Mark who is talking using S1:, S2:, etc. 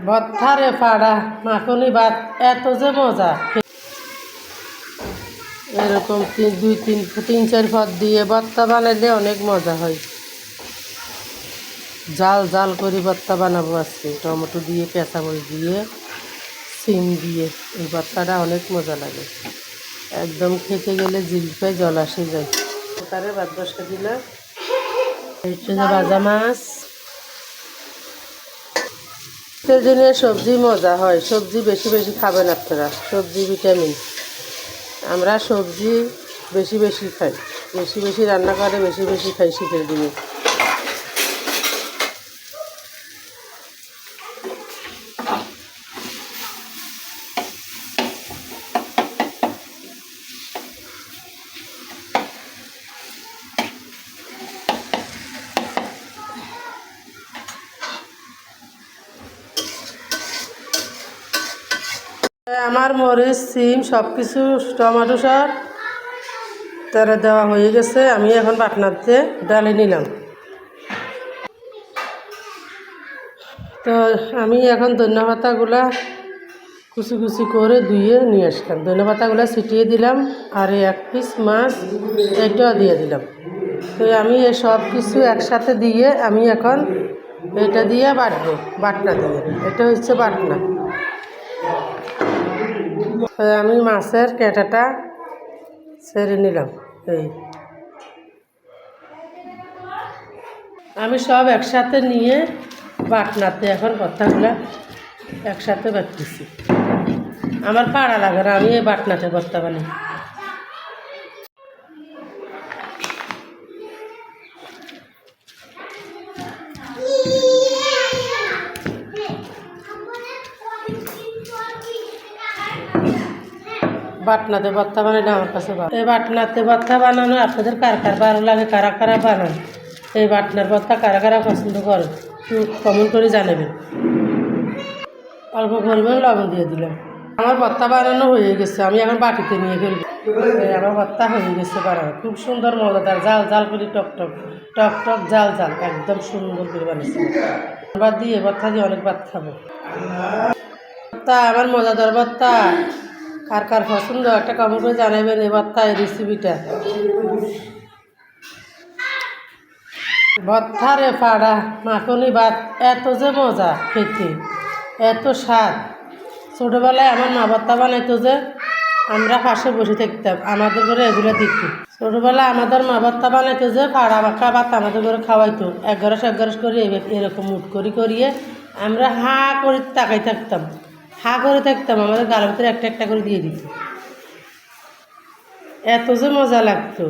S1: ভর্তারে ফাড়া মাখনি ভাত এত যে মজা। এরকম তিন চার পদ দিয়ে ভর্তা বানাইলে অনেক মজা হয়। জাল জাল করে ভর্তা বানাবো আজকে, টমেটো দিয়ে কাঁচামরিচ দিয়ে সিম দিয়ে। এই ভর্তাটা অনেক মজা লাগে, একদম খেতে গেলে জিভে জল আসে যায়। তারে ভাত বসা দিলাম, ভাজা মাছ। শীতের দিনে সবজি মজা হয়, সবজি বেশি বেশি খাবেন আপনারা, সবজি ভিটামিন। আমরা সবজি বেশি বেশি খাই, বেশি বেশি রান্না করে বেশি বেশি খাই শীতের দিনে। আমার মরিচ সিম সব কিছু টমেটো সব তারা দেওয়া হয়ে গেছে। আমি এখন বাটনাতে ডালে নিলাম। তো আমি এখন ধনিয়া পাতাগুলা কুচি কুচি করে ধুয়ে নিয়ে আসলাম। ধনিয়া পাতাগুলো ছিটিয়ে দিলাম, আর এই এক পিস মাছ এটাও দিয়ে দিলাম। তো আমি এই সব কিছু একসাথে দিয়ে আমি এখন এটা দিয়ে বাটবো, বাটনা দিয়ে। এটা হচ্ছে বাটনা। আমি মাছের কাঁটাটা ছেড়ে নিলাম। আমি সব একসাথে নিয়ে বাটনাতে এখন ভর্তাগুলো একসাথে বাটতেছি। আমার পাড়া লাগে না, আমি এই বাটনাতে ভর্তা বানাই। বাটনাতে ভর্তা বানাইলে আমার কাছে এই বাটনাতে ভর্তা বানানো আপনাদের কার কার ভালো লাগে, কারা কারা বানান, এই বাটনার ভর্তা কারা কারা পছন্দ করেন একটু কমেন্ট করে জানাবেন। অল্প পরিমাণ লবণ দিয়ে দিলাম। আমার ভর্তা বানানো হয়ে গেছে, আমি এখন বাটিতে নিয়ে ফেলবো। আমার ভর্তা হয়ে গেছে বানানো, খুব সুন্দর মজাদার, জাল জাল করে টক টক টক টক জাল জাল একদম সুন্দর করে বানিয়েছি। ভাত দিয়ে ভর্তা দিয়ে অনেক ভাত খাবো। ভর্তা আমার মজাদার ভর্তা, কার কার পছন্দ একটা কমেন্ট করে জানাবেন এই ভর্তা, এই রেসিপিটা। ভর্তারে ফাড়া মাখনি ভাত এত যে মজা খেতে, এত স্বাদ। ছোটোবেলায় আমার মা ভর্তা বানাইতো যে আমরা পাশে বসে থাকতাম, আমাদের ঘরে এগুলো দিত। ছোটোবেলায় আমাদের মা ভর্তা বানাইতো যে ফাড়া মাখা ভাত আমাদের ঘরে খাওয়াইতো, এক গরস করে এরকম মুঠ করিয়ে আমরা হা করে তাকাই থাকতাম, হা করে থাকতাম। আমাদের গালের ভিতরে একটা একটা করে দিয়ে দিত, এত যে মজা লাগতো।